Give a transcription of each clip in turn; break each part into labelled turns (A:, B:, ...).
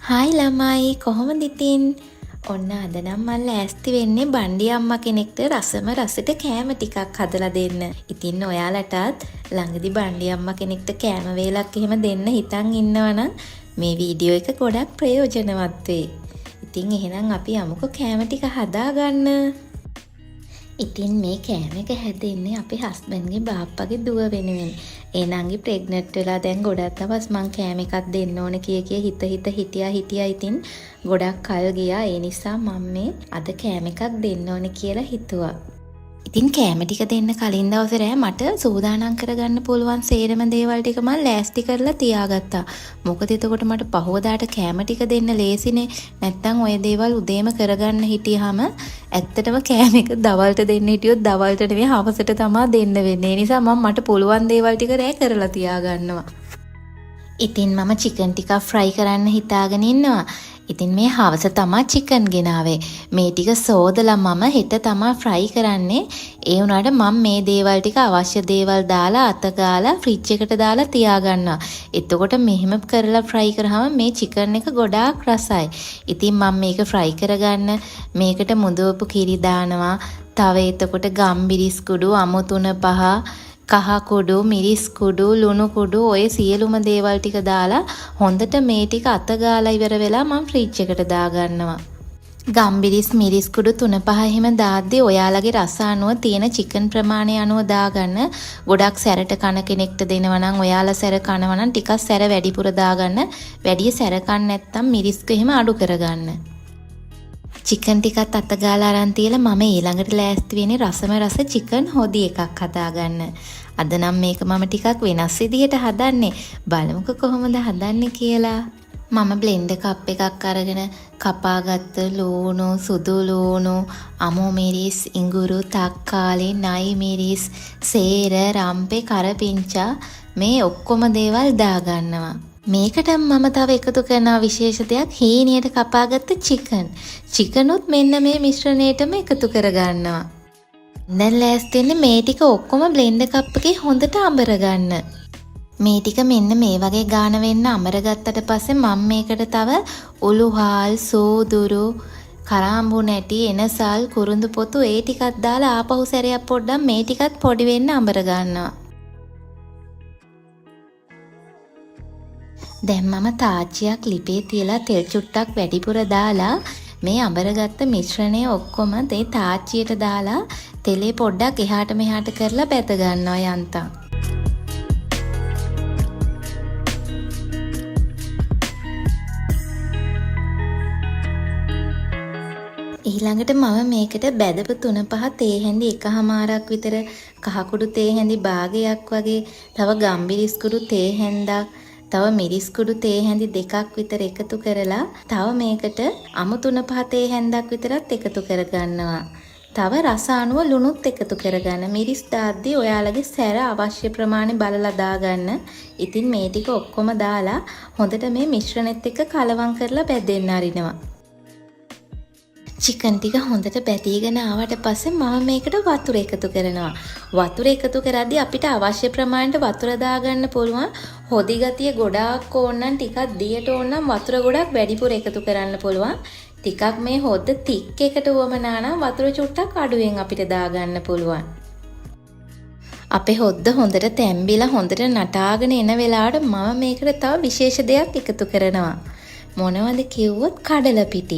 A: Hi ළමයි කොහොමද ඉතින්? ඔන්න අද නම් මම ලෑස්ති වෙන්නේ බණ්ඩි අම්මා කෙනෙක්ට රසම රසට කෑම ටිකක් හදලා දෙන්න. ඉතින් ඔයාලටත් ළඟදි බණ්ඩි අම්මා කෙනෙක්ට කෑම වේලක් එහෙම දෙන්න හිතන් ඉන්නවනම් මේ වීඩියෝ එක ගොඩක් ප්‍රයෝජනවත් වෙයි. ඉතින් එහෙනම් අපි යමුකෝ කෑම ටික හදාගන්න. ඉතින් මේ කෑම එක හැදෙන්නේ අපේ හස්බන්ඩ්ගේ බාප්පගේ දුව වෙනුවෙන්. ඒ නංගි ප්‍රෙග්නන්ට් වෙලා දැන් ගොඩක් දවස් මං කෑම එකක් දෙන්න ඕන කිය හිටියා. ඉතින් ගොඩක් කල් ගියා. ඒ නිසා මම මේ අද කෑම එකක් දෙන්න ඕන කියලා හිතුවා. ඉතින් කෑම ටික දෙන්න කලින් දවසේ රෑ මට සූදානම් කරගන්න පුළුවන් සේරම දේවල් ටික මම ලෑස්ති කරලා තියාගත්තා. මොකද එතකොට මට පහවදාට කෑම ටික දෙන්න ලේසිනේ. නැත්තම් ඔය දේවල් උදේම කරගන්න හිටියාම ඇත්තටම කෑම එක දවල්ට දෙන්න හිටියොත් දවල්ට නෙවෙයි හවසට තමයි දෙන්න වෙන්නේ. ඒ නිසා මට පුළුවන් දේවල් ටික රෑ කරලා තියාගන්නවා. ඉතින් මම චිකන් ටිකක් ෆ්‍රයි කරන්න හිතාගෙන ඉන්නවා. ඉතින් මේ හවස තමයි චිකන් ගෙනාවේ. මේ ටික සෝදලා මම හෙට තමයි ෆ්‍රයි කරන්නේ. ඒ වුණාට මම මේ දේවල් ටික අවශ්‍ය දේවල් දාලා අත ගාලා ෆ්‍රිජ් එකට දාලා තියාගන්නවා. එතකොට මෙහෙම කරලා ෆ්‍රයි කරාම මේ චිකන් එක ගොඩාක් රසයි. ඉතින් මම මේක ෆ්‍රයි කරගන්න මේකට මුදවපු කිරි දානවා. තව එතකොට ගම්බිරිස් කුඩු, අමු තුන පහ, කහ කුඩු, මිරිස් කුඩු, ලුණු කුඩු ඔය සියලුම දේවල් ටික දාලා හොඳට මේ ටික අත ගාලා ඉවර වෙලා මම ෆ්‍රිජ් එකට දාගන්නවා. ගම්බිරිස් මිරිස් කුඩු 3-5 එහෙම දාද්දී ඔයාලගේ රස අනුව තියෙන චිකන් ප්‍රමාණය අනුව දාගන්න. ගොඩක් සැරට කන කෙනෙක්ට දෙනවා නම් ඔයාලා සැර කනවා නම් ටිකක් සැර වැඩිපුර දාගන්න. වැඩි සැර කන්න නැත්තම් මිරිස් එහෙම අඩු කරගන්න. චිකන් ටිකත් අත ගාලා අරන් තියලා මම ඊළඟට ලෑස්ති වෙන්නේ රසම රස චිකන් හොදි එකක් හදාගන්න. අද නම් මේක මම ටිකක් වෙනස් විදිහට හදන්නේ. බලමුකෝ කොහොමද හදන්නේ කියලා. මම බ්ලෙන්ඩර් කප් එකක් අරගෙන කපාගත්ත ලූණු, සුදු ලූණු, අමු මිරිස්, ඉඟුරු, තක්කාලි, නයි මිරිස්, සේර, රම්පේ, කරපිංචා මේ ඔක්කොම දේවල් දාගන්නවා. මේකට මම තව එකතු කරන විශේෂ දෙයක් හීනියට කපාගත්ත චිකනුත් මෙන්න මේ මිශ්‍රණයටම එකතු කරගන්නවා. දැන් ලෑස්ති වෙන්නේ මේ ටික ඔක්කොම බ්ලෙන්ඩර් කප් එකේ හොඳට අඹර ගන්න. මේ ටික මෙන්න මේ වගේ ගාන වෙන්න අඹර ගත්තට පස්සේ මම මේකට තව උළුහාල්, සෝදුරු, කරාඹු නැටි, එනසල්, කුරුඳු පොතු ඒ ටිකක් දාලා ආපහු සැරයක් පොඩ්ඩක් මේ ටිකත් පොඩි වෙන්න අඹර ගන්නවා. දැන් මම තාච්චියක් ලිපේ තියලා තෙල් චුට්ටක් වැඩිපුර දාලා මේ අඹරගත්ත මිශ්‍රණය ඔක්කොම මේ තාච්චියට දාලා තෙලේ පොඩ්ඩක් එහාට මෙහාට කරලා බැද ගන්නවා යන්තම්. ඊළඟට මම මේකට බැදපු 3-5 තේ හැඳි එකහමාරක් විතර කහ කුඩු තේ හැඳි භාගයක් වගේ, තව ගම්බිරිස් කුඩු තේ හැන්දක්, තව මිරිස් කුඩු තේ හැඳි 2ක් විතර එකතු කරලා තව මේකට අමු 3-5 තේ හැන්දක් විතරත් එකතු කරගන්නවා. තව රස අනුව ලුණුත් එකතු කරගන්න. මිරිස් දාද්දී ඔයාලගේ සැර අවශ්‍ය ප්‍රමාණය බලලා දාගන්න. ඉතින් මේ ටික ඔක්කොම දාලා හොඳට මේ මිශ්‍රණෙත් එක්ක කලවම් කරලා බැදෙන්න අරිනවා. චිකන් ටික හොඳට බැදීගෙන ආවට පස්සේ මම මේකට වතුර එකතු කරනවා. වතුර එකතු කරද්දී අපිට අවශ්‍ය ප්‍රමාණයට වතුර දාගන්න පුළුවන්. හොදි ගතිය ගොඩාක් ඕන නම් ටිකක් දියට ඕන නම් වතුර ගොඩක් වැඩිපුර එකතු කරන්න පුළුවන්. ටිකක් මේ හොද්ද තික් එකට වමනා නම් වතුර චුට්ටක් අඩුවෙන් අපිට දාගන්න පුළුවන්. අපේ හොද්ද හොඳට තැම්බිලා හොඳට නටාගෙන එන වෙලාවට මම මේකට තව විශේෂ දෙයක් එකතු කරනවා. මොනවද කිව්වොත් කඩලපිටි.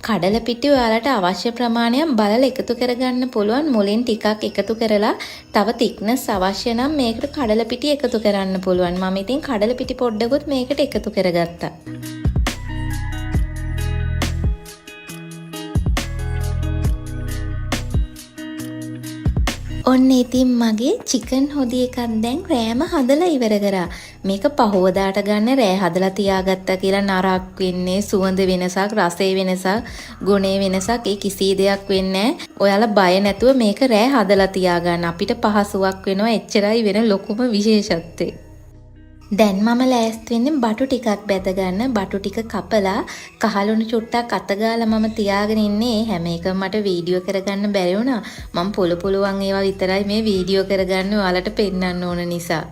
A: කඩලපිටි ඔයාලට අවශ්‍ය ප්‍රමාණයක් බලලා එකතු කරගන්න පුළුවන්. මුලින් ටිකක් එකතු කරලා තව thickness අවශ්‍ය නම් මේකට කඩලපිටි එකතු කරන්න පුළුවන්. මම ඉතින් කඩලපිටි පොඩ්ඩකුත් මේකට එකතු කරගත්තා. ඔන්න ඉතින් මගේ චිකන් හොදි එකක් දැන් රෑම හදලා ඉවර කරා. මේක පහවදාට ගන්න රෑ හදලා තියාගත්තා කියලා නරක් වෙන්නේ, සුවඳ වෙනසක්, රසයේ වෙනසක්, ගුණේ වෙනසක් ඒ කිසි දෙයක් වෙන්නේ නැහැ. ඔයාලා බය නැතුව මේක රෑ හදලා තියාගන්න. අපිට පහසුවක් වෙනවා. එච්චරයි වෙන ලොකුම විශේෂත්වය. දැන් මම ලෑස්ති වෙන්නේ බටු ටිකක් බැද ගන්න. බටු ටික කපලා කහලුණු චුට්ටක් අත ගාලා මම තියාගෙන ඉන්නේ. හැම එකම මට වීඩියෝ කරගන්න බැරි වුණා. මම පුළුවන් ඒවා විතරයි මේ වීඩියෝ කරගන්න ඔයාලට පෙන්නන්න ඕන නිසා.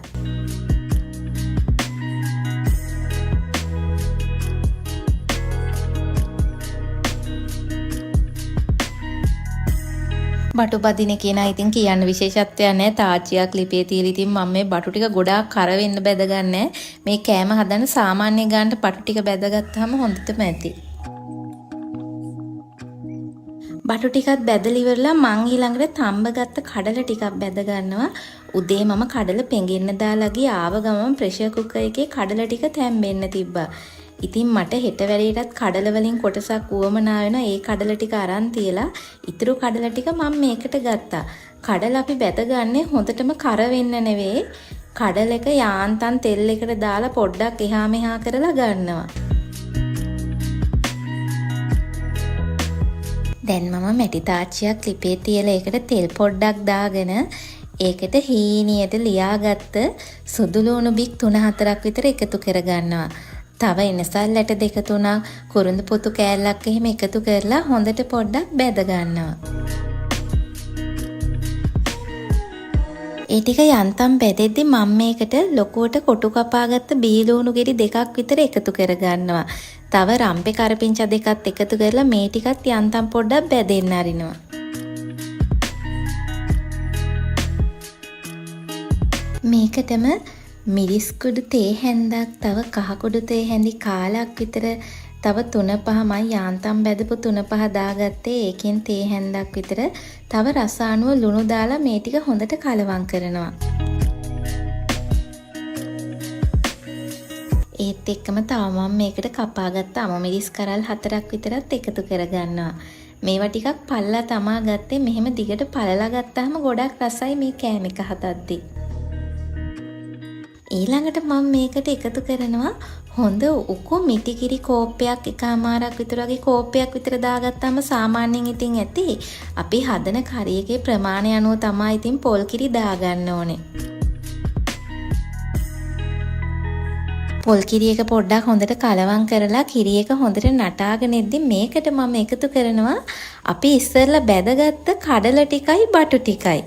A: බටු බදින කියන ඉතින් කියන්න විශේෂත්වයක් නැහැ. තාච්චියක් ලිපේ තියලා ඉතින් මම මේ බටු ටික ගොඩාක් කර වෙන්න බැදගන්නේ. මේ කෑම හදන්න සාමාන්‍ය ගානට බටු ටික බැදගත්තාම හොඳටම ඇති. බටු ටිකත් බැදලා ඉවරලා මං ඊළඟට තම්බ ගත්ත කඩල ටිකක් බැද ගන්නවා. උදේ මම කඩල පෙඟෙන්න දාලා ගිය ආව ගමන් ප්‍රෙෂර් කුකර් එකේ කඩල ටික තැම්බෙන්න තිබ්බා. ඉතින් මට හෙට වැඩේටත් කඩල වලින් කොටසක් උවමනා වෙනවා. ඒ කඩල ටික අරන් තියලා ඉතුරු කඩල ටික මම මේකට ගත්තා. කඩල අපි බැදගන්නේ හොඳටම කර වෙන්න නෙවෙයි. කඩල එක යාන්තම් තෙල් එකට දාලා පොඩ්ඩක් එහා මෙහා කරලා ගන්නවා. දැන් මම මැටි තාච්චියක් ලිපේ තියලා ඒකට තෙල් පොඩ්ඩක් දාගෙන ඒකට හීනියට ලියාගත්ත සුදු ලුණු බික් 3-4ක් විතර එකතු කරගන්නවා. තව එනසල් ඇට 2-3ක් කුරුඳු පොතු කෑල්ලක් එහෙම එකතු කරලා හොඳට පොඩ්ඩක් බැද ගන්නවා. ඒ ටික යන්තම් බැදෙද්දි මම මේකට ලොකුවට කොටු කපාගත්ත බීලුණු ගෙඩි 2ක් විතර එකතු කරගන්නවා. තව රම්පේ කරපිංචා දෙකත් එකතු කරලා මේ ටිකත් යන්තම් පොඩ්ඩක් බැදෙන්න අරිනවා. මේකටම මිරිස් කුඩු තේ හැන්දක්, තව කහ කුඩු තේ හැඳි කාලක් විතර, තව 3-5 මම යාන්තම් බැදපු 3-5 දාගත්තේ. ඒකෙන් තේ හැන්දක් විතර, තව රස අනුව ලුණු දාලා මේ ටික හොඳට කලවම් කරනවා. ඒත් එක්කම තව මම මේකට කපාගත්ත අම මිරිස් කරල් 4ක් විතරත් එකතු කරගන්නවා. මේවා ටිකක් පල්ලා තමා ගත්තේ. මෙහෙම දිගට පළලා ගත්තාම ගොඩක් රසයි මේ කෑම එක හදද්දි. ඊළඟට මම මේකට එකතු කරනවා හොඳ උකු මිටිකිරි කෝප්පයක්, එකමාරක් විතර වගේ කෝප්පයක් විතර දාගත්තාම සාමාන්‍යයෙන් ඉතින් ඇති. අපි හදන කරි එකේ ප්‍රමාණය අනුව තමයි ඉතින් පොල් කිරි දාගන්න ඕනේ. පොල් කිරි එක පොඩ්ඩක් හොඳට කලවම් කරලා කිරි එක හොඳට නටාගෙන ඉද්දි මේකට මම එකතු කරනවා අපි ඉස්සෙල්ලා බැදගත්ත කඩල ටිකයි බටු ටිකයි.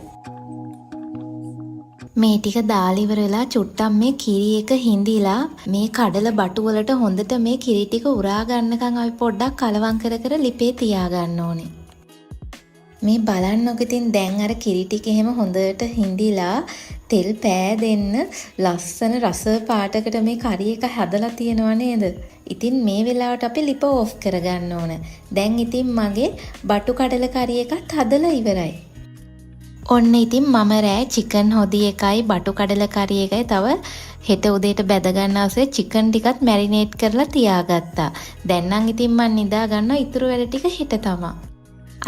A: මේ ටික දාලා ඉවර වෙලා චුට්ටක් මේ කිරි එක හිඳිලා මේ කඩල බටු වලට හොඳට මේ කිරි ටික උරා ගන්නකම් අපි පොඩ්ඩක් කලවම් කර කර ලිපේ තියා ගන්න ඕනේ. මේ බලන්නකො ඉතින් දැන් අර කිරි ටික එහෙම හොඳට හිඳිලා තෙල් පෑදෙන්න ලස්සන රස පාටකට මේ කරි එක හදලා තියෙනව නේද? ඉතින් මේ වෙලාවට අපි ලිප ඕෆ් කරගන්න ඕන. දැන් ඉතින් මගේ බටු කඩල කරි එකත් හදලා ඉවරයි. ඔන්න ඉතින් මම රෑ චිකන් හොදි එකයි බටු කඩල කරි එකයි තව හෙට උදේට බැද ගන්න අවශ්‍ය චිකන් ටිකත් මැරිනේට් කරලා තියාගත්තා. දැන් නම් ඉතින් මම නිදා ගන්නවා. ඉතුරු වැඩ ටික හෙට තමයි.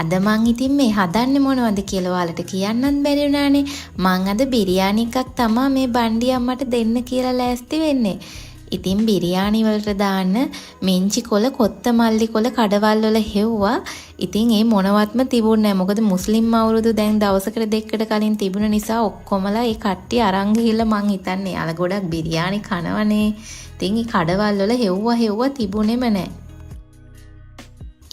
A: අද මං ඉතින් මේ හදන්නේ මොනවද කියලා ඔයාලට කියන්නත් බැරි වුණානේ. මං අද බිරියානි එකක් තමයි මේ බණ්ඩි අම්මට දෙන්න කියලා ලෑස්ති වෙන්නේ. ඉතින් බිරියානි වලට දාන්න මිංචි කොළ, කොත්තමල්ලි කොළ කඩවල් වල හෙව්වා. ඉතින් ඒ මොනවත්ම තිබුණ නැහැ. මොකද මුස්ලිම් අවුරුදු දැන් දවසකට දෙකකට කලින් තිබුණ නිසා ඔක්කොමලා ඒ කට්ටිය අරන් ගිහිල්ලා මං හිතන්නේ යාලා ගොඩක් බිරියානි කනවනේ. ඉතින් ඒ කඩවල් වල හෙව්වා තිබුණෙම නැහැ.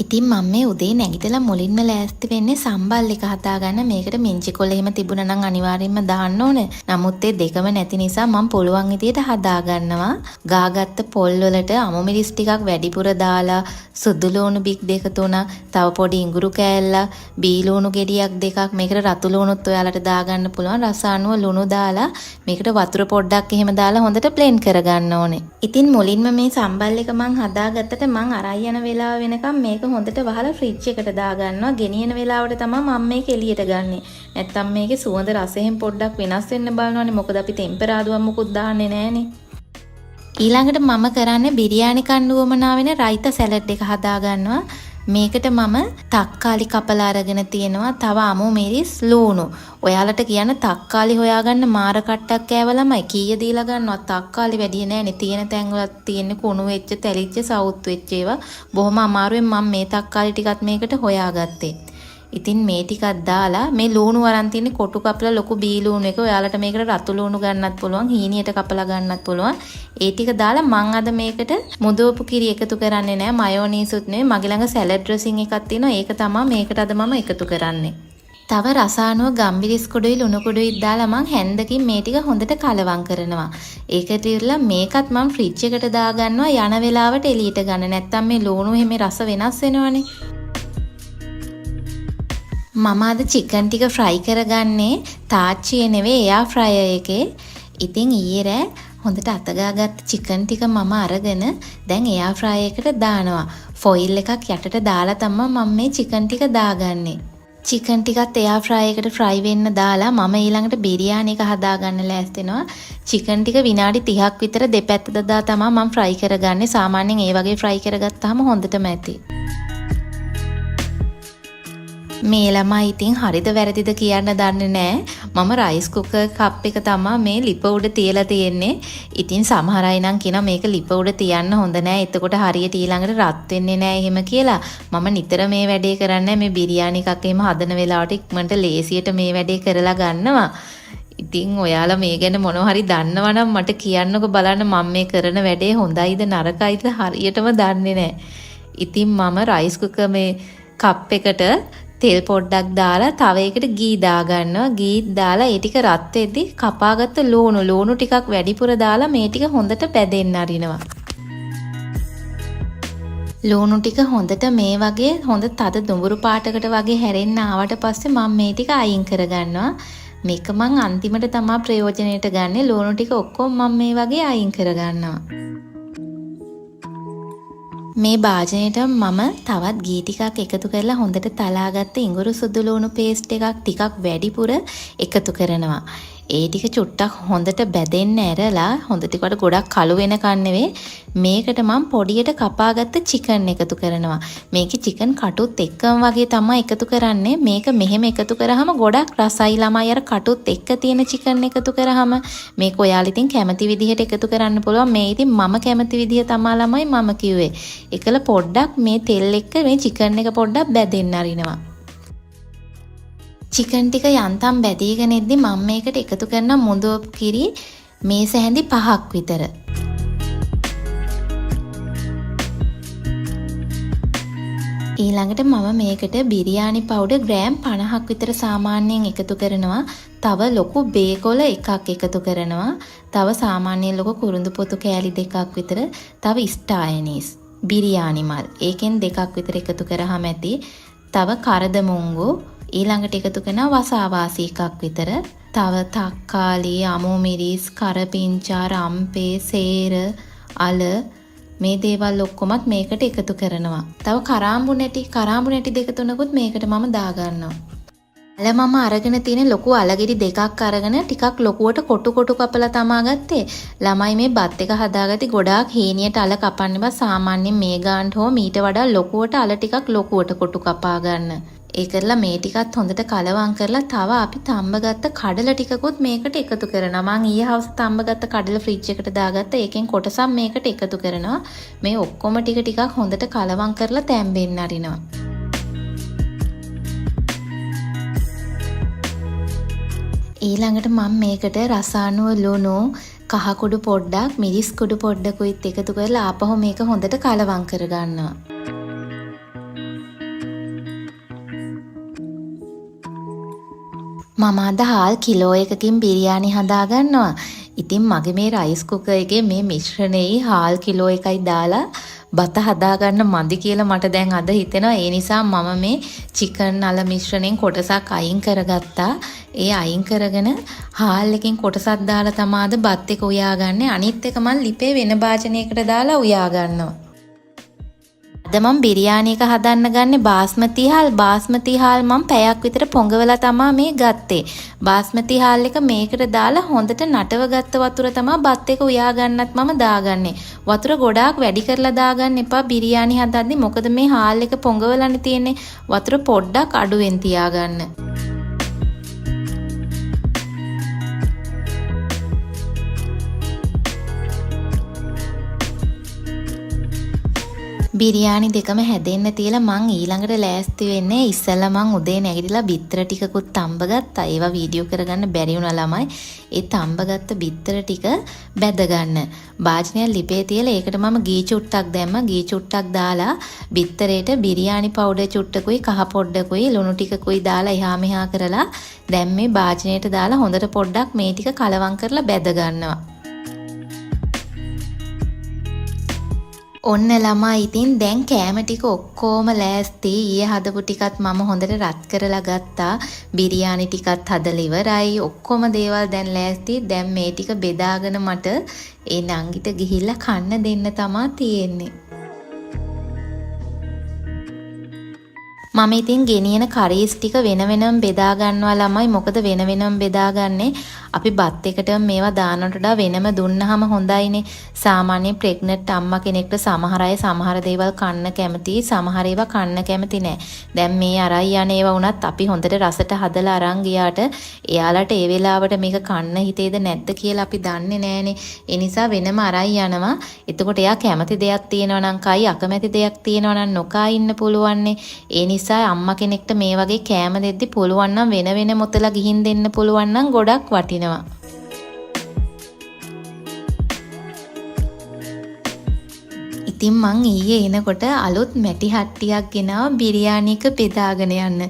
A: ඉතින් මම මේ උදේ නැගිටලා මුලින්ම ලෑස්ති වෙන්නේ සම්බල් එක හදාගන්න. මේකට මිංචි කොළ එහෙම තිබුණා නම් අනිවාර්යයෙන්ම දාන්න ඕනේ. නමුත් ඒ දෙකම නැති නිසා මම පුළුවන් විදියට හදාගන්නවා. ගාගත්ත පොල් වලට අමු මිරිස් ටිකක් වැඩිපුර දාලා, සුදු ලුණු බික් 2-3, තව පොඩි ඉඟුරු කෑල්ලක්, බී ලුණු ගෙඩියක් 2ක්, මේකට රතු ලුණුත් ඔයාලට දාගන්න පුළුවන්. රස අනුව ලුණු දාලා මේකට වතුර පොඩ්ඩක් එහෙම දාලා හොඳට ප්ලෙන් කරගන්න ඕනේ. ඉතින් මුලින්ම මේ සම්බල් එක මං හදාගත්තට මං අරයි යන වෙලාව වෙනකම් මේක හොඳට වහලා ෆ්‍රිජ් එකට දාගන්නවා. ගෙනියන වෙලාවට තමයි මම මේක එළියට ගන්නෙ. නැත්තම් මේකේ සුවඳ රසයෙන් පොඩ්ඩක් වෙනස් වෙන්න බලනවානේ. මොකද අපි ටෙම්පරාදුවක් මුකුත් දාන්නේ නැහනේ. ඊළඟට මම කරන්නේ බිරියානි කන්න උවමනා වෙන රයිතා සැලඩ් එක හදාගන්නවා. මේකට මම තක්කාලි කපලා අරගෙන තියෙනවා. තව අමු මිරිස්, ලුණු. ඔයාලට කියන්න තක්කාලි හොයාගන්න මාර කට්ටක් කෑවලමයි කීය දීලා ගන්නවා. තක්කාලි වැඩි නෑනේ. තියෙන තැන් වල තියෙන්නේ කුණු වෙච්ච, තැලිච්ච, සවුත් වෙච්ච ඒවා. බොහොම අමාරුවෙන් මම මේ තක්කාලි ටිකත් මේකට හොයාගත්තේ. ඉතින් මේ ටිකක් දාලා මේ ලුණු වරන් තියෙන්නේ කොටු කපලා ලොකු බී ලුණු එක. ඔයාලට මේකට රතු ලුණු ගන්නත් පුළුවන්, හීනියට කපලා ගන්නත් පුළුවන්. ඒ ටික දාලා මං අද මේකට මුදවපු කිරි එකතු කරන්නේ නැහැ. මයෝනීසුත් නෙවෙයි. මගේ ළඟ සැලඩ් ඩ්‍රෙසින් එකක් තියෙනවා. ඒක තමයි මේකට අද මම එකතු කරන්නේ. තව රසානුව ගම්බිරිස් කුඩුයි ලුණු කුඩුයි දාලා මං හැන්දකින් මේ ටික හොඳට කලවම් කරනවා. ඒකට ඉරලා මේකත් මං ෆ්‍රිජ් එකට දාගන්නවා යන වෙලාවට එළියට ගන්න. නැත්තම් මේ ලුණු එහෙම රස වෙනස් වෙනවනේ. මම අද චිකන් ටික ෆ්‍රයි කරගන්නේ තාච්චියේ නෙවෙයි එයා ෆ්‍රයර් එකේ. ඉතින් ඊයේ රෑ හොඳට අතගාගත්ත චිකන් ටික මම අරගෙන දැන් එයා ෆ්‍රයර් එකට දානවා. ෆොයිල් එකක් යටට දාලා තමයි මම මේ චිකන් ටික දාගන්නේ. චිකන් ටිකත් එයා ෆ්‍රයර් එකට ෆ්‍රයි වෙන්න දාලා මම ඊළඟට බිරියානි එක හදාගන්න ලෑස්ති වෙනවා. චිකන් ටික විනාඩි 30ක් විතර දෙපැත්ත දදා තමයි මම ෆ්‍රයි කරගන්නේ. සාමාන්‍යයෙන් ඒ වගේ ෆ්‍රයි කරගත්තාම හොඳටම ඇති. මේ ළමයි ඉතින් හරිද වැරදිද කියන්න දන්නේ නැහැ. මම රයිස් කුකර් කප් එක තමයි මේ ලිප උඩ තියලා තියෙන්නේ. ඉතින් සමහර අය නම් කියනවා මේක ලිප උඩ තියන්න හොඳ නැහැ. එතකොට හරියට ඊළඟට රත් වෙන්නේ නැහැ එහෙම කියලා. මම නිතර මේ වැඩේ කරන්නේ මේ බිරියානි එකක් එහෙම හදන වෙලාවට ඉක්මනට ලේසියට මේ වැඩේ කරලා ගන්නවා. ඉතින් ඔයාලා මේ ගැන මොනවා හරි දන්නවනම් මට කියන්නකෝ බලන්න මම මේ කරන වැඩේ හොඳයිද නරකයිද හරියටම දන්නේ නැහැ. ඉතින් මම රයිස් කුකර් මේ කප් එකට තෙල් පොඩ්ඩක් දාලා තව එකට ගී දාගන්නවා. ගී දාලා ඒ ටික රත් වෙද්දි කපාගත්ත ලුණු ටිකක් වැඩිපුර දාලා මේ ටික හොඳට පැදෙන්න අරිනවා. ලුණු ටික හොඳට මේ වගේ හොඳ තද දුඹුරු පාටකට වගේ හැරෙන්න ආවට පස්සේ මම මේ ටික අයින් කරගන්නවා. මේක මං අන්තිමට තමයි ප්‍රයෝජනෙට ගන්නෙ. ලුණු ටික ඔක්කොම මම මේ වගේ අයින් කරගන්නවා. මේ භාජනයට මම තවත් ගී ටිකක් එකතු කරලා හොඳට තලාගත්ත ඉඟුරු සුදු ලුණු පේස්ට් එකක් ටිකක් වැඩිපුර එකතු කරනවා. ඒ ටික චුට්ටක් හොඳට බැදෙන්න ඇරලා හොඳට ගොඩක් කළු වෙනකන් නෙවෙයි මේකට මම පොඩියට කපාගත්ත චිකන් එකතු කරනවා. මේකේ චිකන් කටුත් එක්කම වගේ තමයි එකතු කරන්නේ. මේක මෙහෙම එකතු කරාම ගොඩක් රසයි ළමයි අර කටුත් එක්ක තියෙන චිකන් එකතු කරාම මේක ඔයාලා ඉතින් කැමති විදිහට එකතු කරන්න පුළුවන්. මේ ඉතින් මම කැමති විදිහ තමයි ළමයි මම කිව්වේ. එකල පොඩ්ඩක් මේ තෙල් එක්ක මේ චිකන් එක පොඩ්ඩක් බැදෙන්න අරිනවා. චිකන් ටික යන්තම් බැදීගෙන ඉද්දි මම මේකට එකතු කරන මුඳුව කිරි මේස හැඳි 5ක් විතර. ඊළඟට මම මේකට බිරියානි පවුඩර් ග්‍රෑම් 50ක් විතර සාමාන්‍යයෙන් එකතු කරනවා. තව ලොකු බේකොල එකක් එකතු කරනවා. තව සාමාන්‍යයෙන් ලොකු කුරුඳු පොතු කෑලි දෙකක් විතර. තව ස්ටායනීස් බිරියානි මල් ඒකෙන් දෙකක් විතර එකතු කරාම ඇති. තව කරදමුංගු ඊළඟට එකතු කරන වසාවාසි එකක් විතර. තව තක්කාලි, අමු මිරිස්, කරපිංචා, රම්පේ, සේර, අල මේ දේවල් ඔක්කොමත් මේකට එකතු කරනවා. තව කරාඹු නැටි දෙක තුනකුත් මේකට මම දාගන්නවා. අල මම අරගෙන තියෙන ලොකු අලගෙඩි දෙකක් අරගෙන ටිකක් ලොකුවට කොටු කපලා තමා ගත්තේ. ළමයි මේ බත් එක හදාගatti ගොඩාක් හේනියට අල කපන්න බෑ. සාමාන්‍යයෙන් මේ ගානට හෝ මීට වඩා ලොකුවට අල ටිකක් ලොකුවට කොටු කපා ගන්න. ඒ කරලා මේ ටිකත් හොඳට කලවම් කරලා තව අපි තම්බගත්ත කඩල ටිකකුත් මේකට එකතු කරනවා. මම ඊයේ හවස තම්බගත්ත කඩල ෆ්‍රිජ් එකට දාගත්තා. ඒකෙන් කොටසක් මේකට එකතු කරනවා. මේ ඔක්කොම ටිකක් හොඳට කලවම් කරලා තැම්බෙන්න අරිනවා. ඊළඟට මම මේකට රසායනික ලුණු, කහ කුඩු පොඩ්ඩක්, මිරිස් කුඩු පොඩ්ඩකුත් එකතු කරලා ආපහු මේක හොඳට කලවම් කරගන්නවා. මම අද හාල් කිලෝ එකකින් බිරියානි හදාගන්නවා. ඉතින් මගේ මේ රයිස් කුකර් එකේ මේ මිශ්‍රණයේ හාල් කිලෝ එකයි දාලා බත හදාගන්න මදි කියලා මට දැන් අද හිතෙනවා. ඒ නිසා මම මේ චිකන් අල මිශ්‍රණයෙන් කොටසක් අයින් කරගත්තා. ඒ අයින් කරගෙන හාල් එකකින් කොටසක් දාලා තමයි අද බත් එක උයාගන්නේ. අනිත් එක මම ලිපේ වෙන භාජනයකට දාලා උයා ගන්නවා. අද මම බිරියානි එක හදන්න ගන්නේ බාස්මති හාල්. බාස්මති හාල් මම පැයක් විතර පොඟවලා තමයි මේ ගත්තේ. බාස්මති හාල් එක මේකට දාලා හොඳට නටව ගත්ත වතුර තමයි බත් එක උයා ගන්නත් මම දාගන්නේ. වතුර ගොඩාක් වැඩි කරලා දාගන්න එපා බිරියානි හදද්දි. මොකද මේ හාල් එක පොඟවලානේ තියෙන්නේ. වතුර පොඩ්ඩක් අඩුවෙන් තියාගන්න. බිරියානි දෙකම හැදෙන්න තියලා මං ඊළඟට ලෑස්ති වෙන්නේ. ඉස්සෙල්ලා මං උදේ නැගිටලා බිත්තර ටිකකුත් තඹගත්තා. ඒවා වීඩියෝ කරගන්න බැරි වුණා ළමයි. ඒ තඹගත්ත බිත්තර ටික බැද ගන්න. භාජනයක් ලිපේ තියලා ඒකට මම ගී චුට්ටක් දැම්මා. ගී චුට්ටක් දාලා බිත්තරේට බිරියානි පවුඩර් චුට්ටකුයි කහ පොඩ්ඩකුයි ලුණු ටිකකුයි දාලා එහා මෙහා කරලා දැන් මේ භාජනයට දාලා හොඳට පොඩ්ඩක් මේ ටික කලවම් කරලා බැද ගන්නවා. ඔන්න ළමා ඉතින් දැන් කෑම ටික ඔක්කොම ලෑස්ති. ඊයේ හදපු ටිකත් මම හොඳට රත් කරලා ගත්තා. බිරියානි ටිකත් හදලා ඉවරයි. ඔක්කොම දේවල් දැන් ලෑස්ති. දැන් මේ ටික බෙදාගෙන මට ඒ නංගිට ගිහිල්ලා කන්න දෙන්න තමා තියෙන්නේ. මම ඉතින් ගෙනියන කරීස් ටික වෙන වෙනම බෙදා ගන්නවා ළමයි. මොකද වෙන වෙනම බෙදාගන්නේ අපි බත් එකට මේවා දානට වඩා වෙනම දුන්නාම හොඳයිනේ. සාමාන්‍ය ප්‍රෙග්නන්ට් අම්මා කෙනෙක්ට සමහර අය සමහර දේවල් කන්න කැමතියි, සමහර ඒවා කන්න කැමති නෑ. දැන් මේ අරයි යන ඒවා වුණත් අපි හොඳට රසට හදලා අරන් ගියාට එයාලට ඒ වෙලාවට මේක කන්න හිතේද නැද්ද කියලා අපි දන්නේ නෑනේ. ඒ නිසා වෙනම අරයි යනවා. එතකොට එයා කැමති දෙයක් තියෙනවා නම් කයි, අකමැති දෙයක් තියෙනවා නම් නොකා ඉන්න පුළුවන්නේ. ඒ නිසා අම්මා කෙනෙක්ට මේ වගේ කෑම දෙද්දි පුළුවන් නම් වෙන වෙන මොතලා ගිහින් දෙන්න පුළුවන් නම් ගොඩක් වටිනවා. ඉතින් මං ඊයේ එනකොට අලුත් මැටි හට්ටියක් ගෙනාව බිරියානි එක බෙදාගෙන යන්න.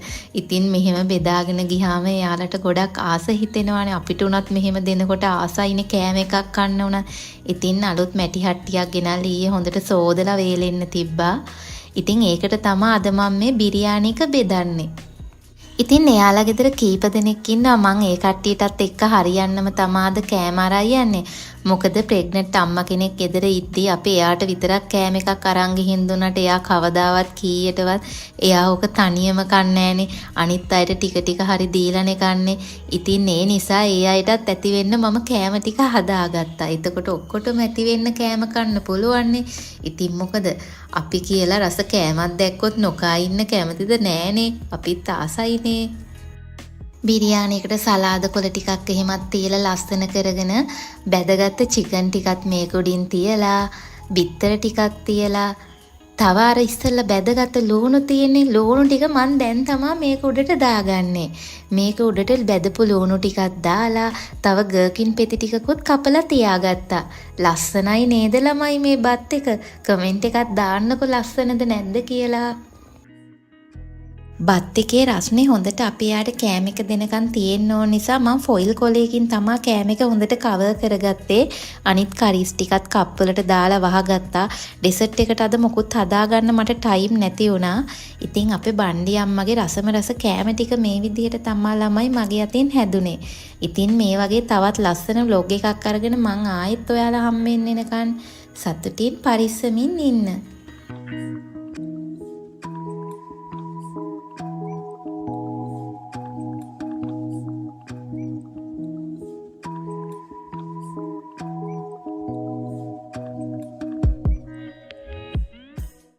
A: ඉතින් මෙහෙම බෙදාගෙන ගියාම එයාලට ගොඩක් ආස හිතෙනවානේ. අපිට උනත් මෙහෙම දෙනකොට ආසයිනේ කෑම එකක් කන්න උනත්. ඉතින් අලුත් මැටි හට්ටියක් ගෙනල්ලා ඊයේ හොඳට සෝදලා වේලෙන්න තිබ්බා. ඉතින් ඒකට තමයි අද මම මේ බිරියානි එක බෙදන්නේ. ඉතින් එයාලා ගෙදර කීප දෙනෙක් ඉන්නවා. මං ඒ කට්ටියටත් එක්ක හරියන්නම තමාද කෑම අරයි යන්නේ. මොකද ප්‍රෙග්නන්ට් අම්මා කෙනෙක් ගෙදර ඉද්දී අපි එයාට විතරක් කෑම එකක් අරන් ගිහින් දුන්නට එයා කවදාවත් කීයටවත් එයා ඕක තනියම කන්නේ නෑනේ. අනිත් අයට ටික ටික හරි දීලානේ කන්නේ. ඉතින් ඒ නිසා ඒ අයටත් ඇති වෙන්න මම කෑම ටික හදාගත්තා. එතකොට ඔක්කොටම ඇති වෙන්න කෑම කන්න පුළුවන්නේ. ඉතින් මොකද අපි කියලා රස කෑමක් දැක්කොත් නොකා ඉන්න කැමතිද නෑනේ. අපිත් ආසයිනේ. බිරියානියකට සලාද කොළ ටිකක් එහෙමත් තියලා ලස්සන කරගෙන බැදගත්ත චිකන් ටිකත් මේක උඩින් තියලා බිත්තර ටිකක් තියලා තව අර ඉස්සෙල්ලා බැදගත්ත ලූණු තියෙන්නේ. ලූණු ටික මන් දැන් තමයි මේක උඩට දාගන්නේ. මේක උඩට බැදපු ලූණු ටිකක් දාලා තව ගර්කින් පෙති ටිකකුත් කපලා තියාගත්තා. ලස්සනයි නේද ළමයි මේ බත් එක? කමෙන්ට් එකක් දාන්නකෝ ලස්සනද නැද්ද කියලා. බත් එකේ රස්නේ හොඳට අපි යාට කෑම එක දෙනකන් තියෙන්න ඕන නිසා මම ෆොයිල් කොලයකින් තමයි කෑම එක හොඳට කවර් කරගත්තේ. අනිත් කරීස් ටිකත් කප් වලට දාලා වහගත්තා. ඩෙසර්ට් එකට අද මොකුත් හදාගන්න මට ටයිම් නැති වුණා. ඉතින් අපේ බණ්ඩි අම්මගේ රසම රස කෑම ටික මේ විදිහට තමයි ළමයි මගේ අතින් හැදුනේ. ඉතින් මේ වගේ තවත් ලස්සන vlog එකක් අරගෙන මං ආයෙත් ඔයාලා හම්බෙන්න එනකන් සතුටින් පරිස්සමින් ඉන්න.